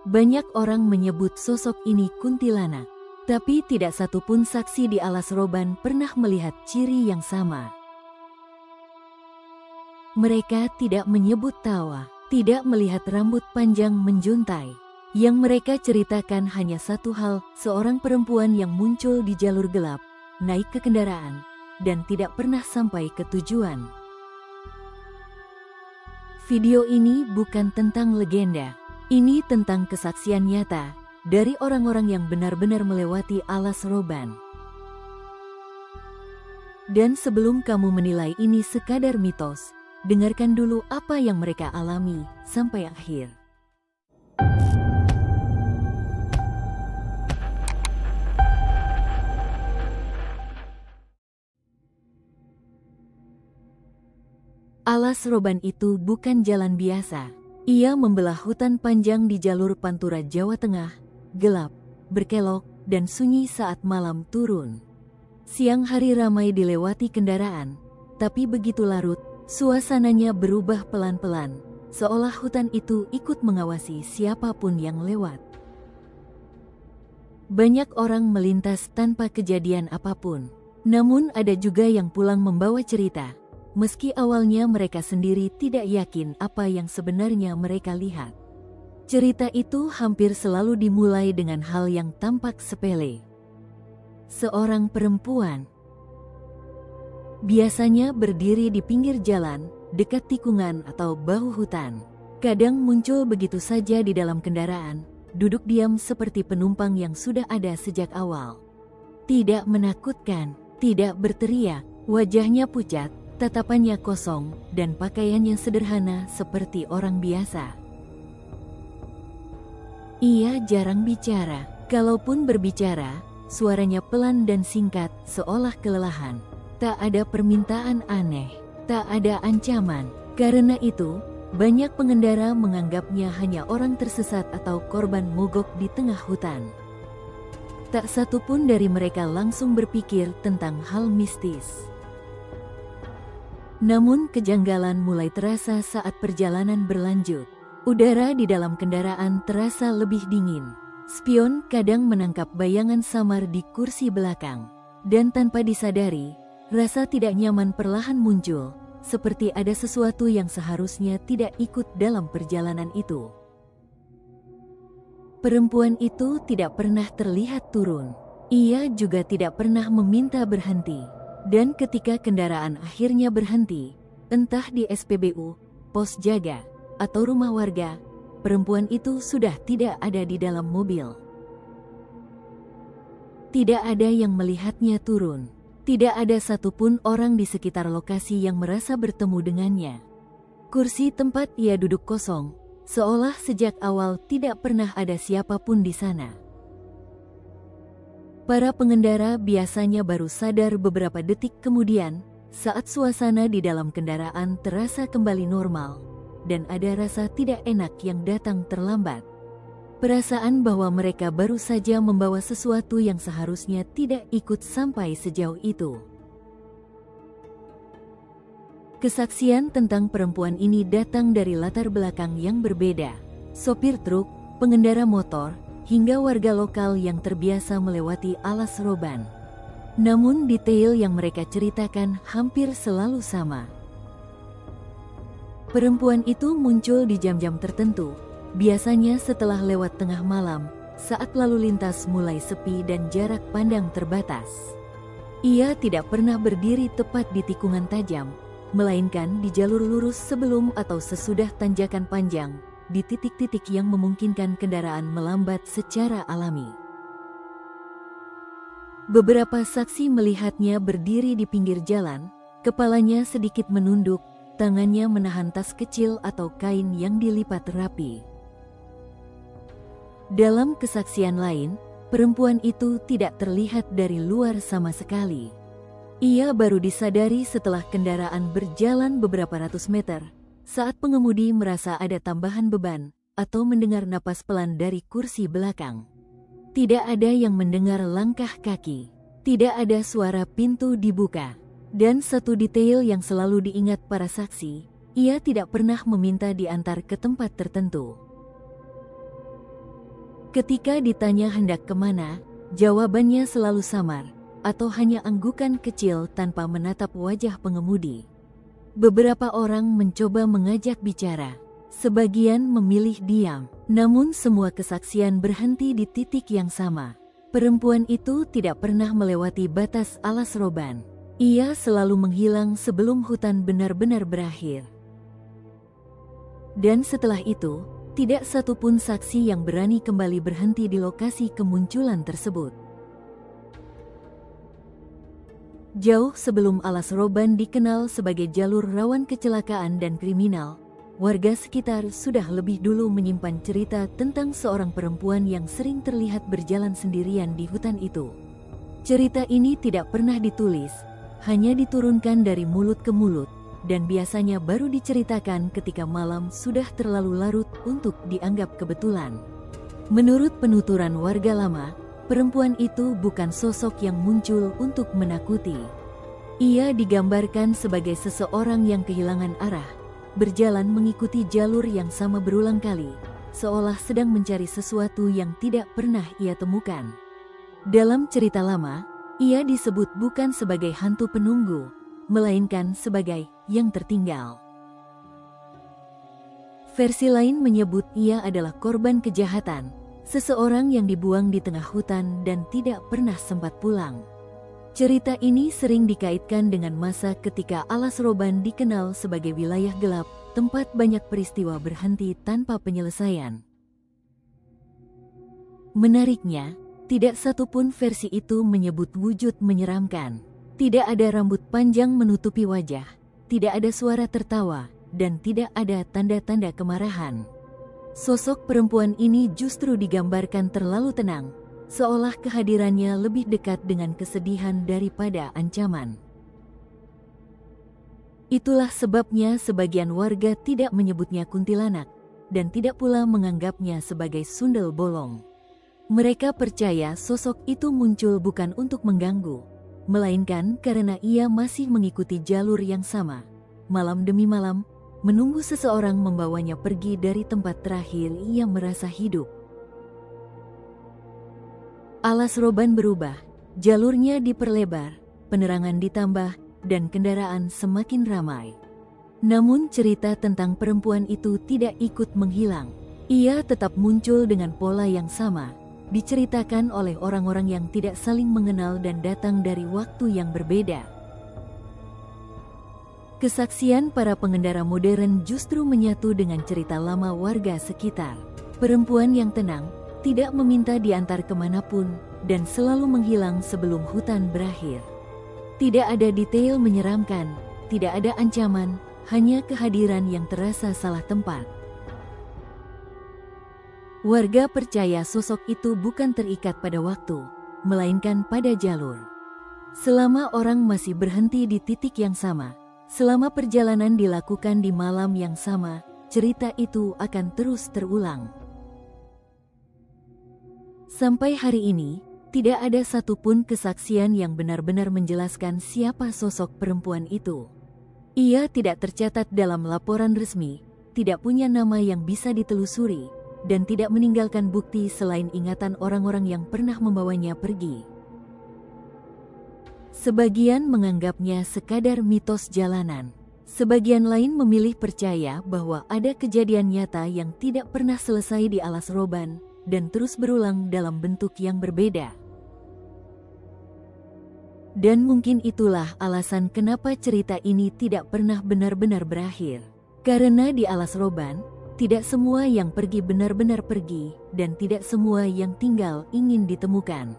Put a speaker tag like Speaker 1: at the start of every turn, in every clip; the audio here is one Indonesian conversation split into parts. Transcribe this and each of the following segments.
Speaker 1: Banyak orang menyebut sosok ini kuntilanak, tapi tidak satupun saksi di Alas Roban pernah melihat ciri yang sama. Mereka tidak menyebut tawa, tidak melihat rambut panjang menjuntai. Yang mereka ceritakan hanya satu hal, seorang perempuan yang muncul di jalur gelap, naik ke kendaraan, dan tidak pernah sampai ke tujuan. Video ini bukan tentang legenda, ini tentang kesaksian nyata dari orang-orang yang benar-benar melewati Alas Roban. Dan sebelum kamu menilai ini sekadar mitos, dengarkan dulu apa yang mereka alami sampai akhir. Alas Roban itu bukan jalan biasa. Ia membelah hutan panjang di jalur Pantura Jawa Tengah, gelap, berkelok, dan sunyi saat malam turun. Siang hari ramai dilewati kendaraan, tapi begitu larut, suasananya berubah pelan-pelan, seolah hutan itu ikut mengawasi siapapun yang lewat. Banyak orang melintas tanpa kejadian apapun, namun ada juga yang pulang membawa cerita. Meski awalnya mereka sendiri tidak yakin apa yang sebenarnya mereka lihat. Cerita itu hampir selalu dimulai dengan hal yang tampak sepele. Seorang perempuan biasanya berdiri di pinggir jalan, dekat tikungan atau bahu hutan. Kadang muncul begitu saja di dalam kendaraan, duduk diam seperti penumpang yang sudah ada sejak awal. Tidak menakutkan, tidak berteriak, wajahnya pucat, tatapannya kosong, dan pakaiannya sederhana seperti orang biasa. Ia jarang bicara. Kalaupun berbicara, suaranya pelan dan singkat, seolah kelelahan. Tak ada permintaan aneh, tak ada ancaman. Karena itu, banyak pengendara menganggapnya hanya orang tersesat atau korban mogok di tengah hutan. Tak satupun dari mereka langsung berpikir tentang hal mistis. Namun kejanggalan mulai terasa saat perjalanan berlanjut. Udara di dalam kendaraan terasa lebih dingin. Spion kadang menangkap bayangan samar di kursi belakang. Dan tanpa disadari, rasa tidak nyaman perlahan muncul, seperti ada sesuatu yang seharusnya tidak ikut dalam perjalanan itu. Perempuan itu tidak pernah terlihat turun. Ia juga tidak pernah meminta berhenti. Dan ketika kendaraan akhirnya berhenti, entah di SPBU, pos jaga, atau rumah warga, perempuan itu sudah tidak ada di dalam mobil. Tidak ada yang melihatnya turun. Tidak ada satupun orang di sekitar lokasi yang merasa bertemu dengannya. Kursi tempat ia duduk kosong, seolah sejak awal tidak pernah ada siapapun di sana. Para pengendara biasanya baru sadar beberapa detik kemudian, saat suasana di dalam kendaraan terasa kembali normal, dan ada rasa tidak enak yang datang terlambat. Perasaan bahwa mereka baru saja membawa sesuatu yang seharusnya tidak ikut sampai sejauh itu. Kesaksian tentang perempuan ini datang dari latar belakang yang berbeda. Sopir truk, pengendara motor, hingga warga lokal yang terbiasa melewati Alas Roban. Namun detail yang mereka ceritakan hampir selalu sama. Perempuan itu muncul di jam-jam tertentu, biasanya setelah lewat tengah malam, saat lalu lintas mulai sepi dan jarak pandang terbatas. Ia tidak pernah berdiri tepat di tikungan tajam, melainkan di jalur lurus sebelum atau sesudah tanjakan panjang, di titik-titik yang memungkinkan kendaraan melambat secara alami. Beberapa saksi melihatnya berdiri di pinggir jalan, kepalanya sedikit menunduk, tangannya menahan tas kecil atau kain yang dilipat rapi. Dalam kesaksian lain, perempuan itu tidak terlihat dari luar sama sekali. Ia baru disadari setelah kendaraan berjalan beberapa ratus meter, saat pengemudi merasa ada tambahan beban, atau mendengar napas pelan dari kursi belakang. Tidak ada yang mendengar langkah kaki. Tidak ada suara pintu dibuka. Dan satu detail yang selalu diingat para saksi, ia tidak pernah meminta diantar ke tempat tertentu. Ketika ditanya hendak kemana, jawabannya selalu samar, atau hanya anggukan kecil tanpa menatap wajah pengemudi. Beberapa orang mencoba mengajak bicara, sebagian memilih diam, namun semua kesaksian berhenti di titik yang sama. Perempuan itu tidak pernah melewati batas alas roban. Ia selalu menghilang sebelum hutan benar-benar berakhir. Dan setelah itu, tidak satupun saksi yang berani kembali berhenti di lokasi kemunculan tersebut. Jauh sebelum alas roban dikenal sebagai jalur rawan kecelakaan dan kriminal, warga sekitar sudah lebih dulu menyimpan cerita tentang seorang perempuan yang sering terlihat berjalan sendirian di hutan itu. Cerita ini tidak pernah ditulis, hanya diturunkan dari mulut ke mulut, dan biasanya baru diceritakan ketika malam sudah terlalu larut untuk dianggap kebetulan. Menurut penuturan warga lama, perempuan itu bukan sosok yang muncul untuk menakuti. Ia digambarkan sebagai seseorang yang kehilangan arah, berjalan mengikuti jalur yang sama berulang kali, seolah sedang mencari sesuatu yang tidak pernah ia temukan. Dalam cerita lama, ia disebut bukan sebagai hantu penunggu, melainkan sebagai yang tertinggal. Versi lain menyebut ia adalah korban kejahatan, seseorang yang dibuang di tengah hutan dan tidak pernah sempat pulang. Cerita ini sering dikaitkan dengan masa ketika alas roban dikenal sebagai wilayah gelap, tempat banyak peristiwa berhenti tanpa penyelesaian. Menariknya, tidak satupun versi itu menyebut wujud menyeramkan. Tidak ada rambut panjang menutupi wajah, tidak ada suara tertawa, dan tidak ada tanda-tanda kemarahan. Sosok perempuan ini justru digambarkan terlalu tenang, seolah kehadirannya lebih dekat dengan kesedihan daripada ancaman. Itulah sebabnya sebagian warga tidak menyebutnya kuntilanak, dan tidak pula menganggapnya sebagai sundel bolong. Mereka percaya sosok itu muncul bukan untuk mengganggu, melainkan karena ia masih mengikuti jalur yang sama, malam demi malam, menunggu seseorang membawanya pergi dari tempat terakhir ia merasa hidup. Alas roban berubah, jalurnya diperlebar, penerangan ditambah, dan kendaraan semakin ramai. Namun cerita tentang perempuan itu tidak ikut menghilang. Ia tetap muncul dengan pola yang sama, diceritakan oleh orang-orang yang tidak saling mengenal dan datang dari waktu yang berbeda. Kesaksian para pengendara modern justru menyatu dengan cerita lama warga sekitar. Perempuan yang tenang, tidak meminta diantar kemanapun, dan selalu menghilang sebelum hutan berakhir. Tidak ada detail menyeramkan, tidak ada ancaman, hanya kehadiran yang terasa salah tempat. Warga percaya sosok itu bukan terikat pada waktu, melainkan pada jalur. Selama orang masih berhenti di titik yang sama, selama perjalanan dilakukan di malam yang sama, cerita itu akan terus terulang. Sampai hari ini, tidak ada satupun kesaksian yang benar-benar menjelaskan siapa sosok perempuan itu. Ia tidak tercatat dalam laporan resmi, tidak punya nama yang bisa ditelusuri, dan tidak meninggalkan bukti selain ingatan orang-orang yang pernah membawanya pergi. Sebagian menganggapnya sekadar mitos jalanan. Sebagian lain memilih percaya bahwa ada kejadian nyata yang tidak pernah selesai di alas roban dan terus berulang dalam bentuk yang berbeda. Dan mungkin itulah alasan kenapa cerita ini tidak pernah benar-benar berakhir. Karena di alas roban, tidak semua yang pergi benar-benar pergi, dan tidak semua yang tinggal ingin ditemukan.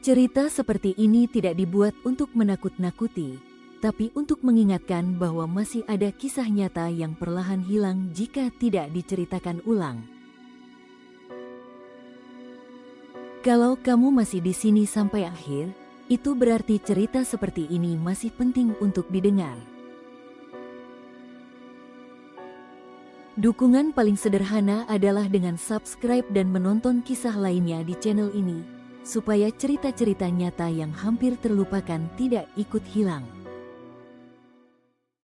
Speaker 1: Cerita seperti ini tidak dibuat untuk menakut-nakuti, tapi untuk mengingatkan bahwa masih ada kisah nyata yang perlahan hilang jika tidak diceritakan ulang. Kalau kamu masih di sini sampai akhir, itu berarti cerita seperti ini masih penting untuk didengar. Dukungan paling sederhana adalah dengan subscribe dan menonton kisah lainnya di channel ini, supaya cerita-cerita nyata yang hampir terlupakan tidak ikut hilang.